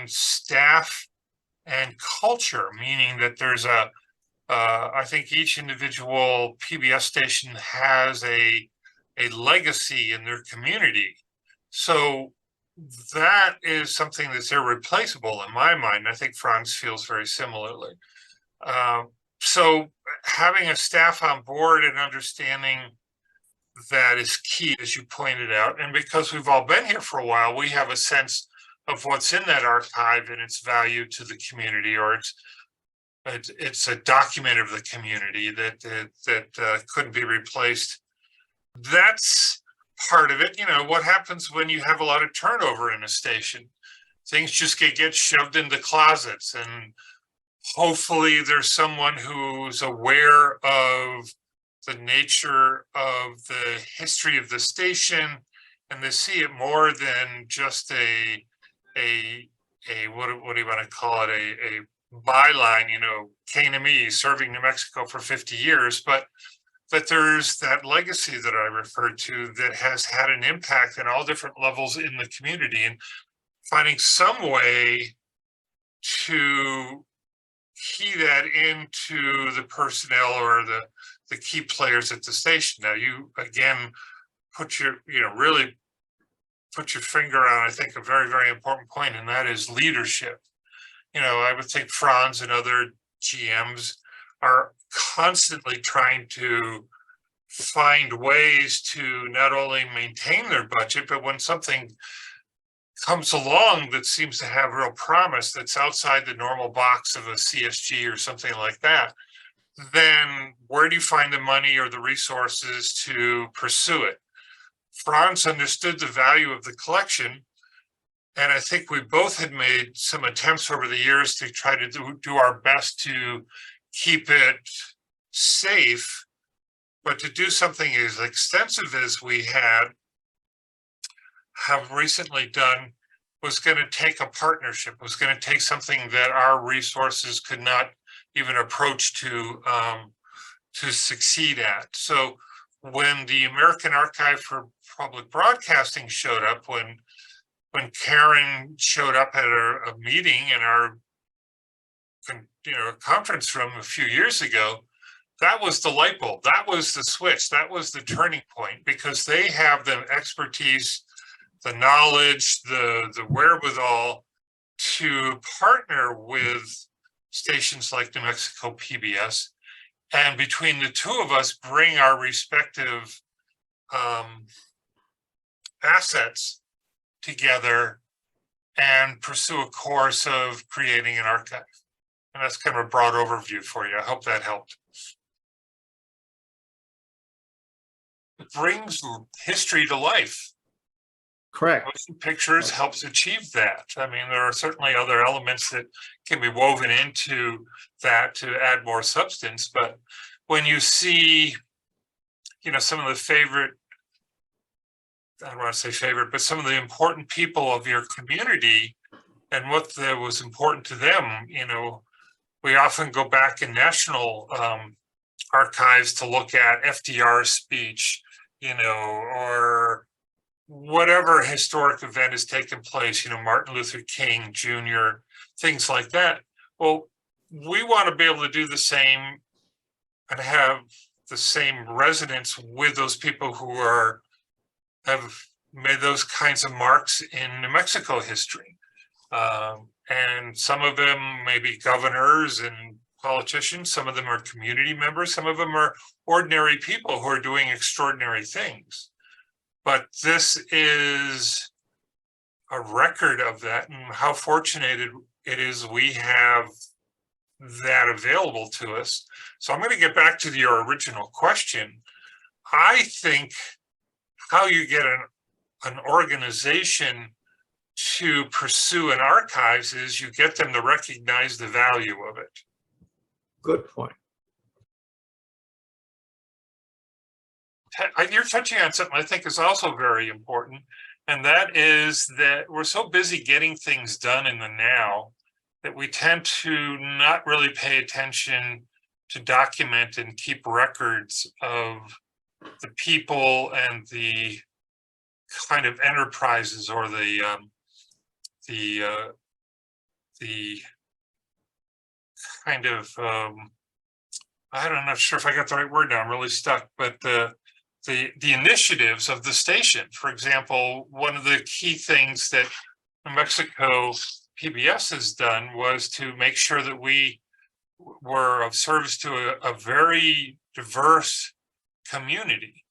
staff and culture, meaning that there's I think each individual PBS station has a legacy in their community. So that is something that's irreplaceable in my mind. I think Franz feels very similarly. So having a staff on board and understanding that is key, as you pointed out. And because we've all been here for a while, we have a sense of what's in that archive and its value to the community, or it's a document of the community that couldn't be replaced. That's part of it. You know, what happens when you have a lot of turnover in a station? Things just get shoved into closets, and hopefully there's someone who's aware of the nature of the history of the station, and they see it more than just a what do you want to call it, a byline, you know, KNME serving New Mexico for 50 years, but that there's that legacy that I referred to that has had an impact in all different levels in the community, and finding some way to key that into the personnel or the key players at the station. Now, you again really put your finger on, I think, a very, very important point, and that is leadership. You know, I would think Franz and other GMs are constantly trying to find ways to not only maintain their budget, but when something comes along that seems to have real promise, that's outside the normal box of a CSG or something like that, then where do you find the money or the resources to pursue it? Franz understood the value of the collection, and I think we both had made some attempts over the years to try to do our best to keep it safe, but to do something as extensive as we have recently done was going to take a partnership, was going to take something that our resources could not even approach to succeed at. So when the American Archive for Public Broadcasting showed up, when Karen showed up at a meeting in our conference room a few years ago, that was the light bulb, that was the switch, that was the turning point, because they have the expertise, the knowledge, the wherewithal to partner with stations like New Mexico PBS, and between the two of us bring our respective assets together and pursue a course of creating an archive. And that's kind of a broad overview for you. I hope that helped. It brings history to life. Correct. Motion pictures helps achieve that. I mean, there are certainly other elements that can be woven into that to add more substance. But when you see, some of the favorite, I don't want to say favorite, but some of the important people of your community and what was important to them, we often go back in national archives to look at FDR's speech, or whatever historic event has taken place, Martin Luther King Jr., things like that. Well, we want to be able to do the same and have the same resonance with those people who have made those kinds of marks in New Mexico history. And some of them may be governors and politicians, some of them are community members, some of them are ordinary people who are doing extraordinary things. But this is a record of that, and how fortunate it is we have that available to us. So I'm going to get back to your original question. I think how you get an organization to pursue an archives is you get them to recognize the value of it. Good point. You're touching on something I think is also very important, and that is that we're so busy getting things done in the now that we tend to not really pay attention to document and keep records of the people and the kind of enterprises or the the kind of I'm not sure if I got the right word now. I'm really stuck, but the initiatives of the station. For example, one of the key things that New Mexico PBS has done was to make sure that we were of service to a very diverse community.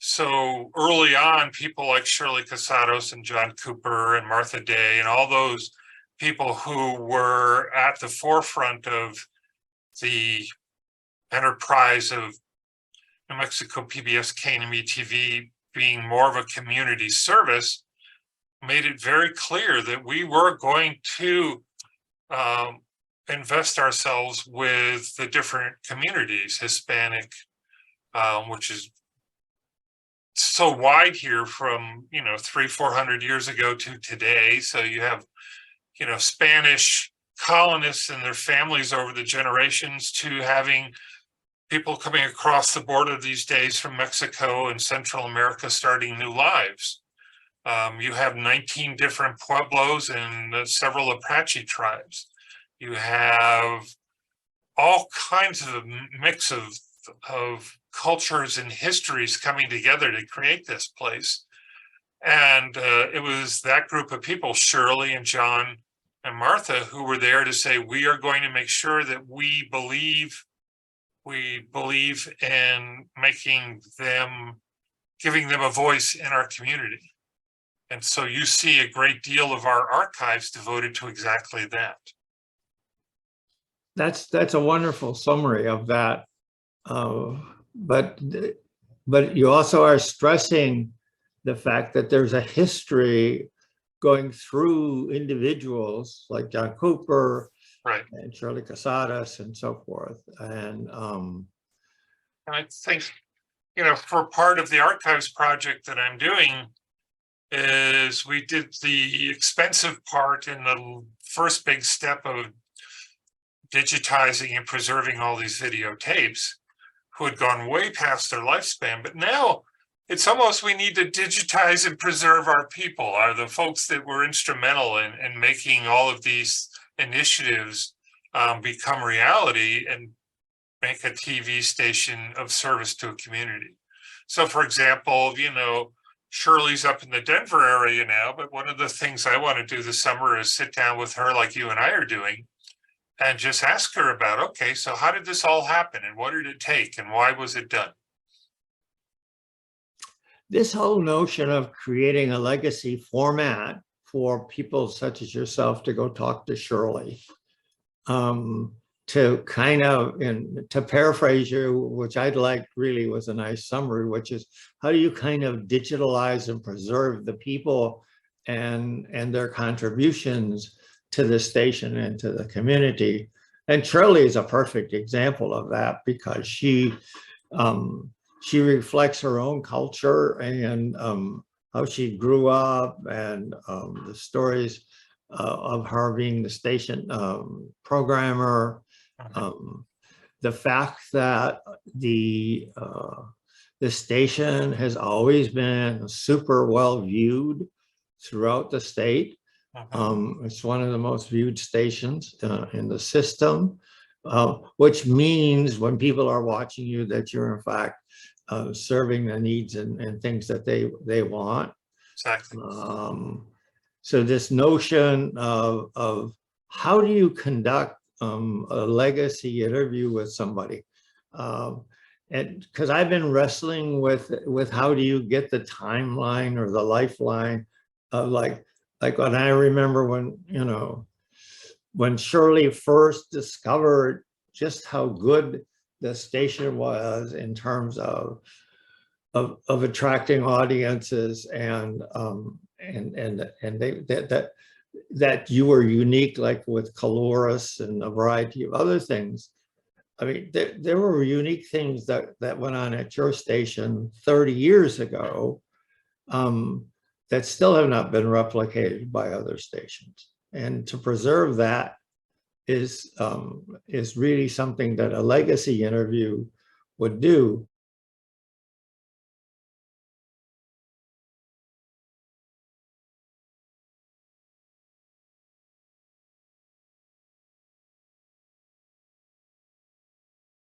So early on, people like Shirley Casados and John Cooper and Martha Day and all those people who were at the forefront of the enterprise of New Mexico PBS KNME TV being more of a community service made it very clear that we were going to invest ourselves with the different communities, Hispanic, which is so wide here from 300-400 years ago to today. So you have Spanish colonists and their families over the generations to having people coming across the border these days from Mexico and Central America starting new lives. You have 19 different pueblos and several Apache tribes. You have all kinds of mix of cultures and histories coming together to create this place. And it was that group of people, Shirley and John and Martha, who were there to say, we are going to make sure that we believe in giving them a voice in our community. And so you see a great deal of our archives devoted to exactly that. That's a wonderful summary of that. But you also are stressing the fact that there's a history going through individuals like John Cooper, right, and Shirley Casadas and so forth. And I think, for part of the archives project that I'm doing is we did the expensive part in the first big step of digitizing and preserving all these videotapes who had gone way past their lifespan. But now it's almost we need to digitize and preserve our people, are the folks that were instrumental in making all of these initiatives become reality and make a TV station of service to a community. So for example, Shirley's up in the Denver area now, but one of the things I want to do this summer is sit down with her like you and I are doing and just ask her about, okay, so how did this all happen and what did it take and why was it done? This whole notion of creating a legacy format for people such as yourself to go talk to Shirley, to kind of, and to paraphrase you, which I'd like really was a nice summary, which is how do you kind of digitalize and preserve the people and their contributions to the station and to the community. And Shirley is a perfect example of that because she reflects her own culture and how she grew up and the stories of her being the station programmer. The fact that the station has always been super well viewed throughout the state. It's one of the most viewed stations in the system, which means when people are watching you that you're in fact serving the needs and things that they want. Exactly. So this notion of how do you conduct a legacy interview with somebody, and because I've been wrestling with how do you get the timeline or the lifeline of like when I remember when Shirley first discovered just how good the station was in terms of attracting audiences and that you were unique, like with Caloris and a variety of other things. I mean, there were unique things that went on at your station 30 years ago that still have not been replicated by other stations. And to preserve that is really something that a legacy interview would do.